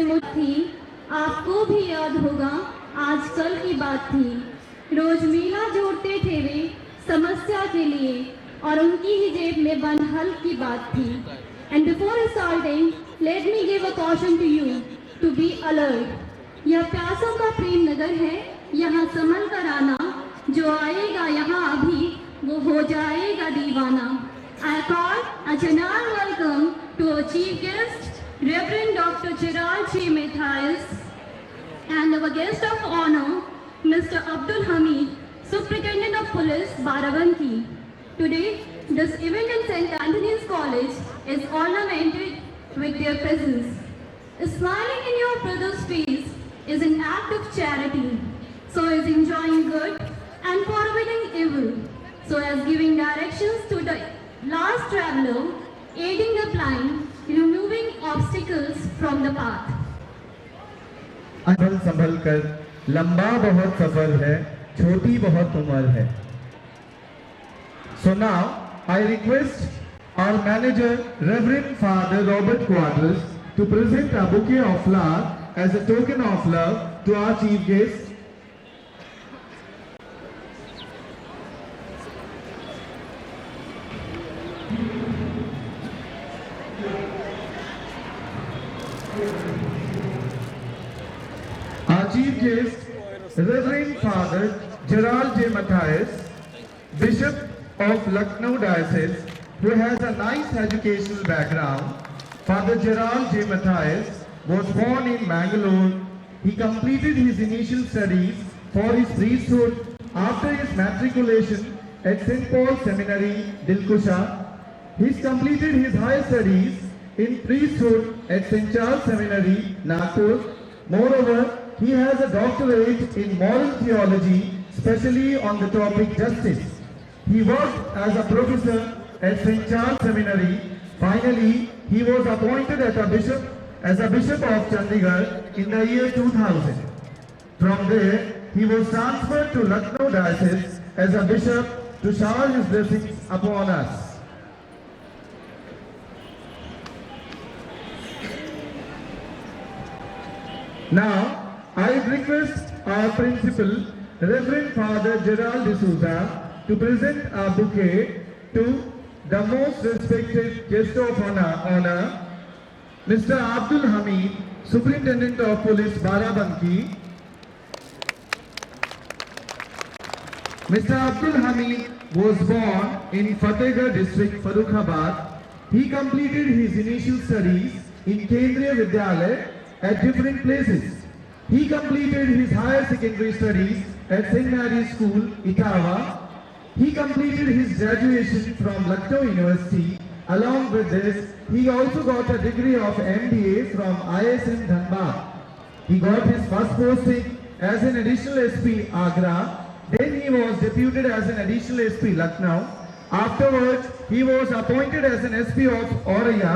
से मुझ थी, आपको भी याद होगा आजकल की बात थी। रोज मीला जोड़ते थे वे समस्या के लिए और उनकी ही जेब में बंद हल की बात थी। And before starting let me give a caution to you to be alert. यह प्यासों का प्रेम नगर है, यहाँ संभल कर आना, जो आएगा यहाँ अभी वो हो जाएगा दीवाना। I call a general welcome to our chief guest, Reverend Dr. Gerald J. Matthias, and our guest of honor, Mr. Abdul Hamid, Superintendent of Police, Barabanki. Today, this event in St. Anthony's College is ornamented with their presence. Smiling in your brother's face is an act of charity. So is enjoying good and forbidding evil. So as giving directions to the last traveler, aiding the blind, removing obstacles from the path. संभल संभल कर लंबा बहुत सफर है, छोटी बहुत उम्र है. So now I request our manager, Reverend Father Robert Quadras, to present a bouquet of flowers as a token of love to our chief guest. Our chief guest, Reverend Father Gerald J. Matthias, Bishop of Lucknow Diocese, who has a nice educational background. Father Gerald J. Matthias was born in Mangalore. He completed his initial studies for his priesthood after his matriculation at St. Paul's Seminary, Dilkusha. He completed his higher studies in priesthood at St. Charles Seminary, Nagpur. Moreover, he has a doctorate in moral theology, especially on the topic justice. He worked as a professor at St. Charles Seminary. Finally, he was appointed as a bishop of Chandigarh in the year 2000. From there, he was transferred to Lucknow Diocese as a bishop to shower his blessings upon us. Now, I request our principal, Reverend Father Gerald D'Souza, to present a bouquet to the most respected guest of honor, Mr. Abdul Hamid, Superintendent of Police, Barabanki. Mr. Abdul Hamid was born in Fatehgarh district, Farrukhabad. He completed his initial studies in Kendriya Vidyalaya at different places. He completed his higher secondary studies at St. Mary's School, Etawah. He completed his graduation from Lucknow University. Along with this, he also got a degree of MBA from ISM Dhanbad. He got his first posting as an additional SP Agra. Then he was deputed as an additional SP Lucknow. Afterwards, he was appointed as an SP of Auraiya.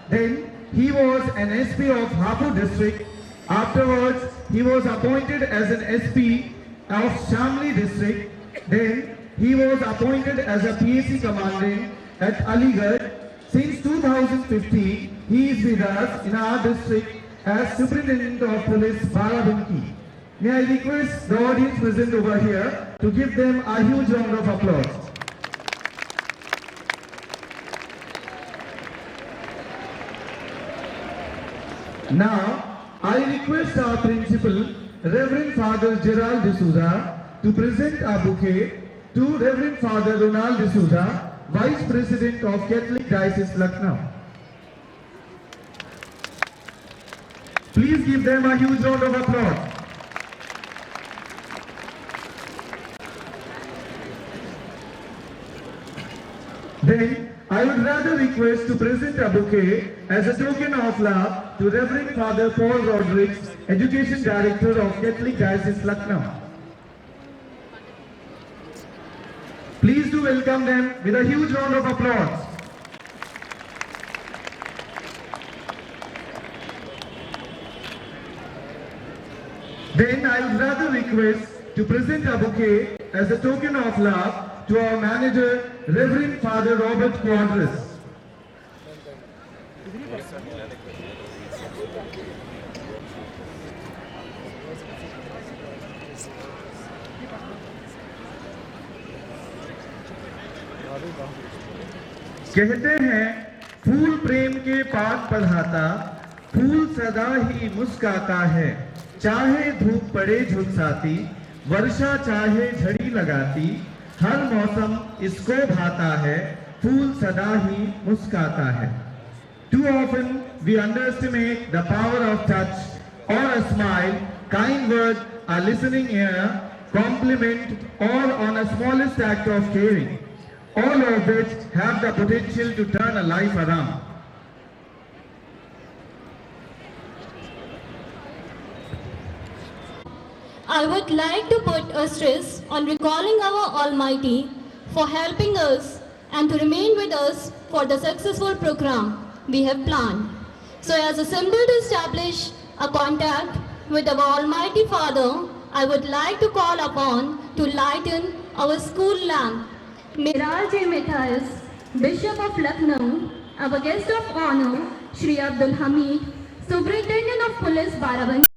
Then he was an SP of Hapur district. Afterwards, he was appointed as an SP of Shamli district. Then he was appointed as a PAC commandant at Aligarh. Since 2015, he is with us in our district as Superintendent of Police, Barabanki. May I request the audience present over here to give them a huge round of applause. Now, I request our principal, Reverend Father Gerald D'Souza, to present a bouquet to Reverend Father Ronald D'Souza, Vice President of Catholic Diocese, Lucknow. Please give them a huge round of applause. Then, I would rather request to present a bouquet as a token of love to Reverend Father Paul Rodriguez, Education Director of Catholic Diocese, Lucknow. Please do welcome them with a huge round of applause. Then I would rather request to present a bouquet as a token of love to our manager, Reverend Father Robert Quadras. कहते हैं फूल प्रेम के पात बढ़ाता, फूल सदा ही मुस्काता है, चाहे धूप पड़े झुलसाती, वर्षा चाहे झड़ी लगाती, हर मौसम इसको भाता है, फूल सदा ही मुस्काता है। Too often we underestimate the power of touch or a smile, kind word, a listening ear, compliment, or on a smallest act of caring, all of which have the potential to turn a life around. I would like to put a stress on recalling our Almighty for helping us and to remain with us for the successful program we have planned. So as a symbol to establish a contact with our Almighty Father, I would like to call upon to lighten our school lamp. Miraj Matthias, Bishop of Lucknow, our guest of honor, Shri Abdul Hamid, Superintendent of Police Barabanki.